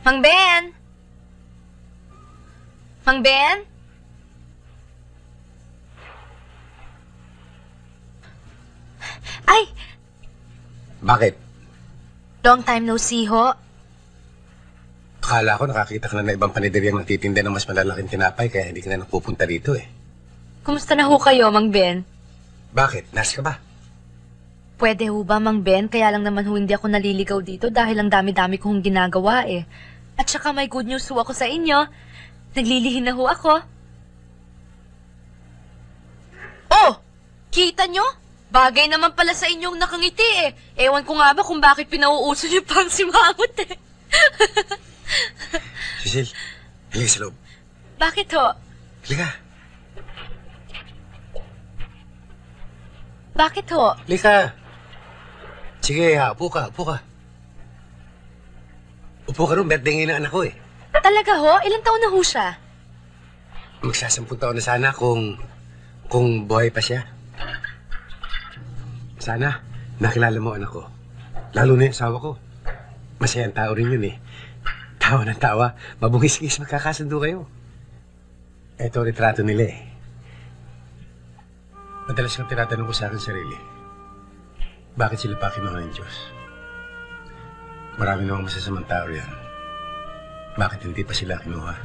Mang Ben? Mang Ben? Ay! Bakit? Long time no see, ho. Akala ko nakakita ka na ibang panideryang nagtitinda ng mas malalaking tinapay kaya hindi ka na napupunta dito eh. Kumusta na ho kayo, Mang Ben? Bakit? Nas ka ba? Pwede ho ba, Mang Ben? Kaya lang naman ho hindi ako naliligaw dito dahil ang dami-dami kong ginagawa eh. At saka may good news ho ako sa inyo. Naglilihin na ho ako. Oh! Kita nyo? Bagay naman pala sa inyong nakangiti eh. Ewan ko nga ba kung bakit pinauuso niyo pang si Mamot eh. Cecil, halika sa loob. Bakit ho? Halika. Bakit ho? Halika. Sige, upo ka, upo ka. Upo ka rin, birthday ngayon ng anak ko eh. Talaga ho? Ilang taon na ho siya? Magsasampung taon na sana kung buhay pa siya. Sana, nakilala mo anak ko. Lalo na yung asawa ko. Masayang tao rin yun eh. Tawa ng tawa, mabungis-ngis magkakasundo kayo. Ito retrato nila eh. Madalas kang tinatanong ko sa akin sarili. Bakit sila pa kinuha ng Diyos? Marami namang masasamang tao yan. Bakit hindi pa sila kinuha?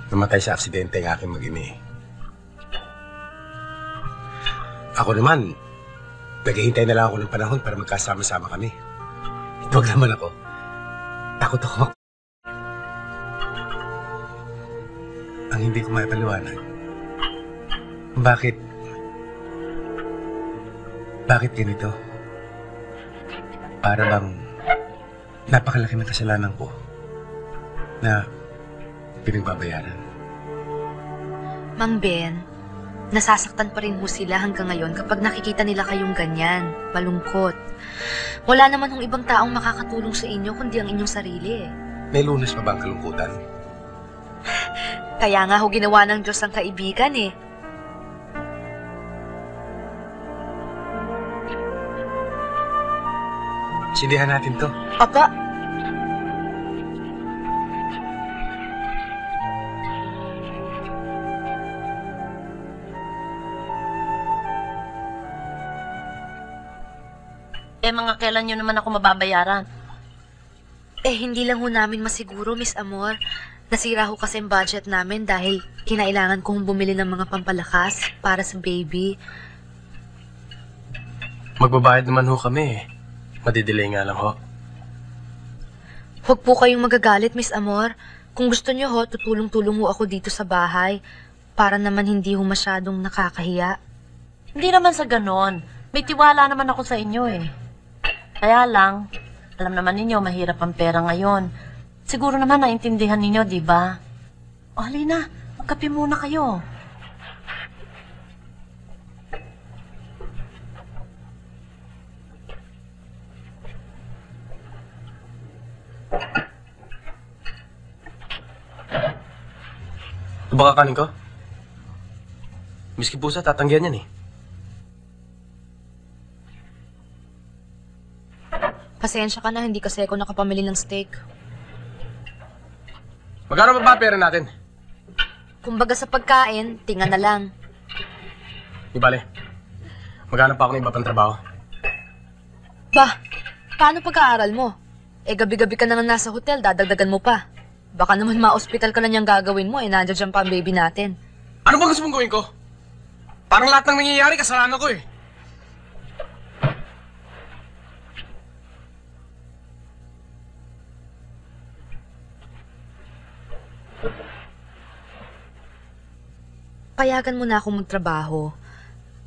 Namatay sa aksidente ang aking mag-ina eh. Ako naman, naghihintay na lang ako ng panahon para magkasama-sama kami. Huwag naman ako. Takot ako. Ang hindi ko maipaliwanag. Bakit ganito? Para bang napakalaki ng kasalanan ko na pinagbabayaran. Mang Ben, nasasaktan pa rin ho sila hanggang ngayon kapag nakikita nila kayong ganyan, malungkot. Wala naman hong ibang taong makakatulong sa inyo kundi ang inyong sarili eh. May lunas pa ba ang kalungkutan? Kaya nga ho ginawa ng Diyos ang kaibigan eh. Sindihan natin to. Apa? Mga kailan nyo naman ako mababayaran? Hindi lang ho namin masiguro, Miss Amor. Nasira ho kasi ang budget namin dahil kinailangan kong bumili ng mga pampalakas para sa baby. Magbabayad naman ho kami eh. Madidelay nga lang ho. Huwag po kayong magagalit, Miss Amor. Kung gusto niyo ho, tutulong-tulong ho ako dito sa bahay para naman hindi ho masyadong nakakahiya. Hindi naman sa ganon. May tiwala naman ako sa inyo eh. Kaya lang, alam naman ninyo, mahirap ang pera ngayon. Siguro naman naintindihan ninyo, di ba? O halina, magkape muna kayo. Ito ba kakanin ko? Miski pusa, tatanggihan yan eh. Pasensya ka na, hindi kasi ako nakapamili ng steak. Magkano ba pera natin? Kumbaga sa pagkain, tinga na lang. Di bale. Maghanap pa ako ng iba pang trabaho. Bah, paano pag-aaral mo? Gabi-gabi ka na nga nasa hotel, dadagdagan mo pa. Baka naman ma-hospital ka na niyang gagawin mo, nandiyan dyan pa ang baby natin. Ano bang gusto mong gawin ko? Parang lahat ng nangyayari, kasalanan ko eh. Payagan mo na akong magtrabaho.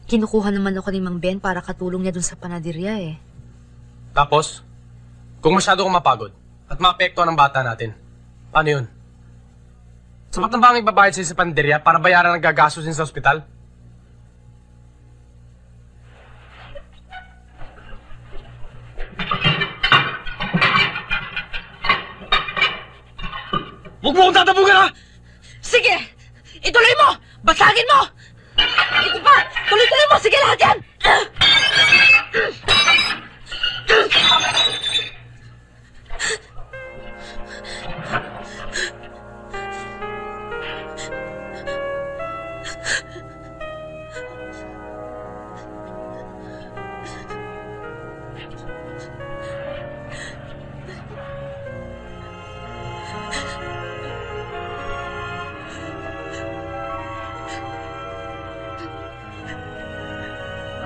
Kinukuha naman ako ni Mang Ben para katulong niya dun sa panaderya eh. Tapos, kung masyado kang mapagod at maapektuhan ang bata natin, paano yun? Sapat na ba ang ibabayad sa'yo sa panaderya para bayaran ang gagastusin sa ospital? Huwag mo akong tatabugan ha! Sige! Ituloy mo! Basagin mo! Ito pa! Tuloy-tuloy mo! Sige lahat yan!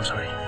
sorry.